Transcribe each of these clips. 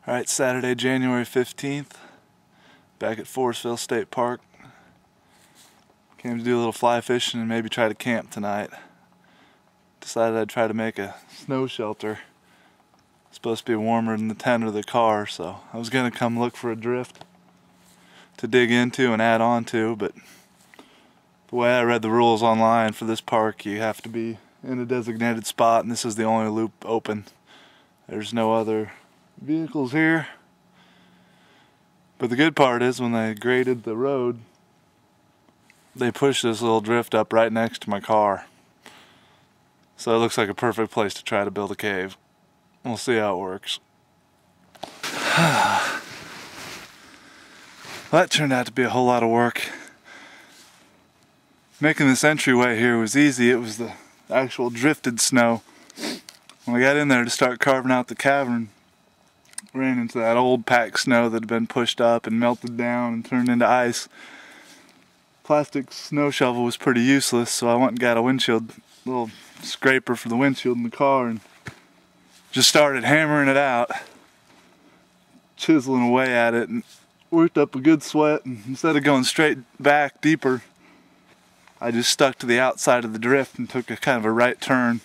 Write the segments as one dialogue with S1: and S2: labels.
S1: Alright, Saturday, January 15th, back at Forestville State Park. Came to do a little fly fishing and maybe try to camp tonight. Decided I'd try to make a snow shelter. It's supposed to be warmer than the tent or the car, so I was going to come look for a drift to dig into and add on to, but the way I read the rules online for this park, you have to be in a designated spot, and this is the only loop open. There's no other vehicles here. But the good part is when they graded the road, they pushed this little drift up right next to my car. So it looks like a perfect place to try to build a cave. We'll see how it works. That turned out to be a whole lot of work. Making this entryway here was easy. It was the actual drifted snow. When I got in there to start carving out the cavern, ran into that old packed snow that had been pushed up and melted down and turned into ice. Plastic snow shovel was pretty useless, so I went and got a little scraper for the windshield in the car and just started hammering it out, chiseling away at it, and worked up a good sweat. And instead of going straight back deeper, I just stuck to the outside of the drift and took a kind of a right turn.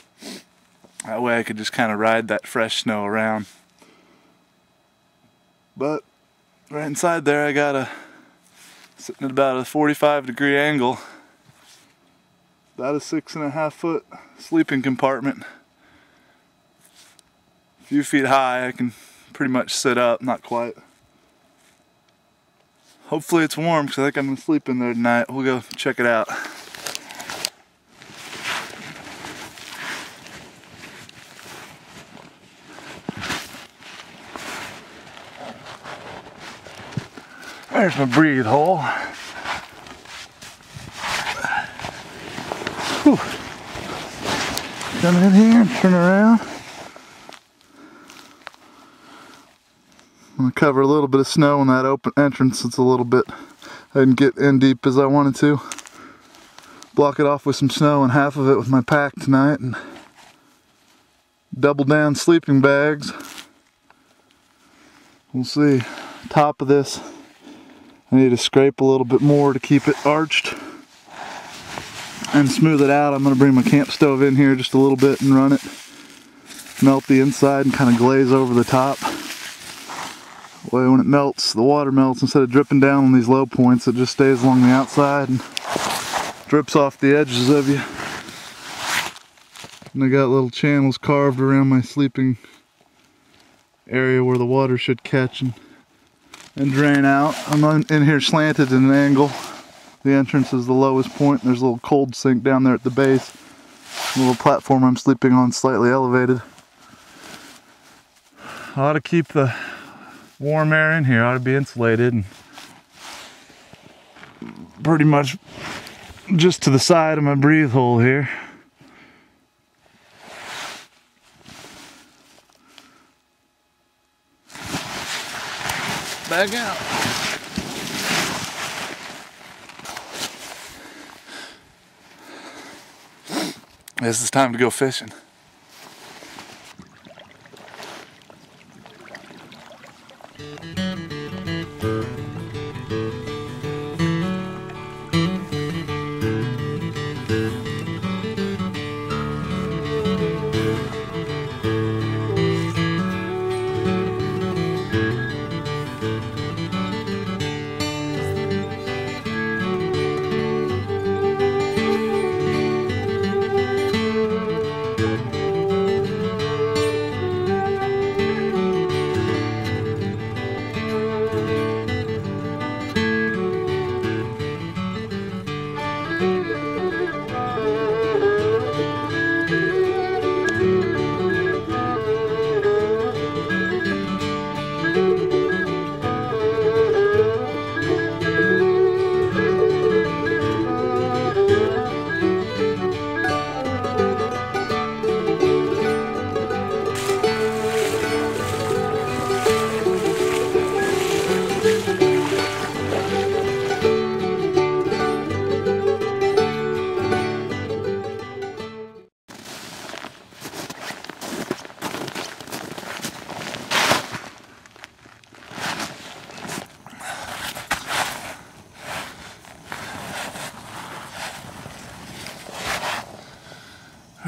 S1: That way I could just kind of ride that fresh snow around. But right inside there I got sitting at about a 45-degree angle, about a 6.5 foot sleeping compartment. A few feet high, I can pretty much sit up, not quite. Hopefully it's warm because I think I'm going to sleep in there tonight. We'll go check it out. There's my breathe hole. Whew. Come in here and turn around. I'm going to cover a little bit of snow in that open entrance. It's a little bit, I didn't get in deep as I wanted to. Block it off with some snow and half of it with my pack tonight, and double down sleeping bags. We'll see. Top of this, I need to scrape a little bit more to keep it arched and smooth it out. I'm going to bring my camp stove in here just a little bit and run it. Melt the inside and kind of glaze over the top. That way when it melts, the water melts, instead of dripping down on these low points, it just stays along the outside and drips off the edges of you. And I got little channels carved around my sleeping area where the water should catch and drain out. I'm in here slanted at an angle. The entrance is the lowest point. There's a little cold sink down there at the base. The little platform I'm sleeping on slightly elevated. I ought to keep the warm air in here. I ought to be insulated, and pretty much just to the side of my breathe hole here. Back out. This is time to go fishing.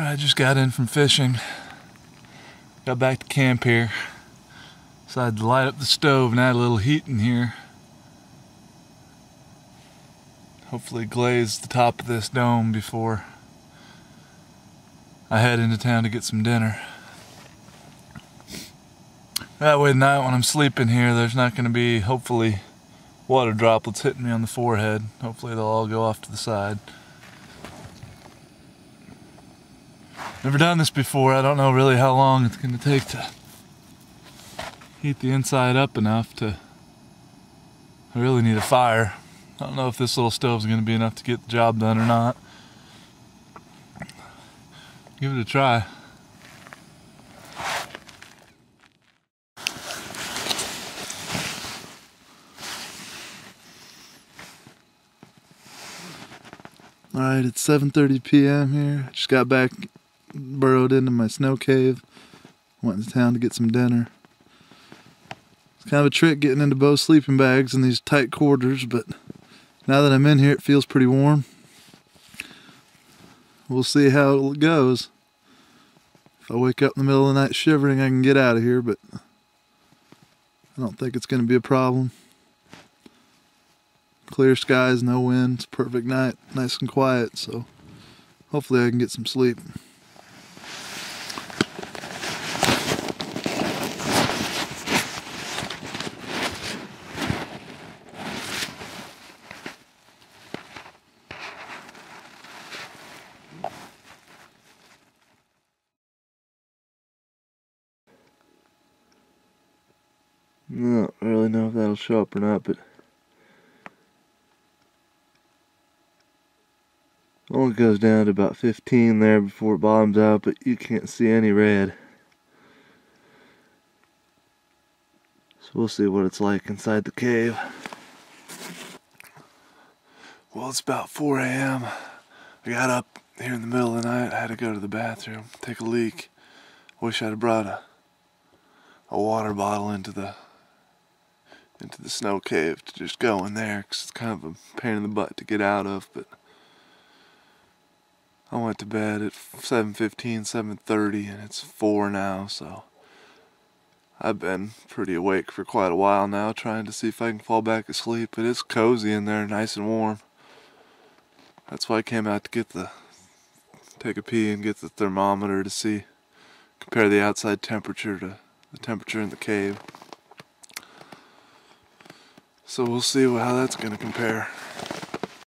S1: I just got in from fishing. Got back to camp here. Decided to light up the stove and add a little heat in here. Hopefully glaze the top of this dome before I head into town to get some dinner. That way tonight when I'm sleeping here, there's not going to be, hopefully, water droplets hitting me on the forehead. Hopefully they'll all go off to the side. Never done this before. I don't know really how long it's going to take to heat the inside up enough to... I really need a fire. I don't know if this little stove's going to be enough to get the job done or not. Give it a try. Alright, it's 7:30 p.m. here. I just got back, burrowed into my snow cave. Went into town to get some dinner. It's kind of a trick getting into both sleeping bags in these tight quarters, but now that I'm in here, it feels pretty warm. We'll see how it goes. If I wake up in the middle of the night shivering, I can get out of here, but I don't think it's going to be a problem. Clear skies, no wind, it's a perfect night, nice and quiet, so hopefully I can get some sleep. I don't really know if that'll show up or not, but it only goes down to about 15 there before it bottoms out, but you can't see any red. So we'll see what it's like inside the cave. Well, it's about 4 a.m. I got up here in the middle of the night. I had to go to the bathroom, take a leak. Wish I'd have brought a water bottle into the snow cave to just go in there, because it's kind of a pain in the butt to get out of. But I went to bed at 7:15, 7:30, and it's 4 now, so I've been pretty awake for quite a while now, trying to see if I can fall back asleep. But it's cozy in there, nice and warm. That's why I came out to take a pee and get the thermometer to compare the outside temperature to the temperature in the cave. So we'll see how that's going to compare.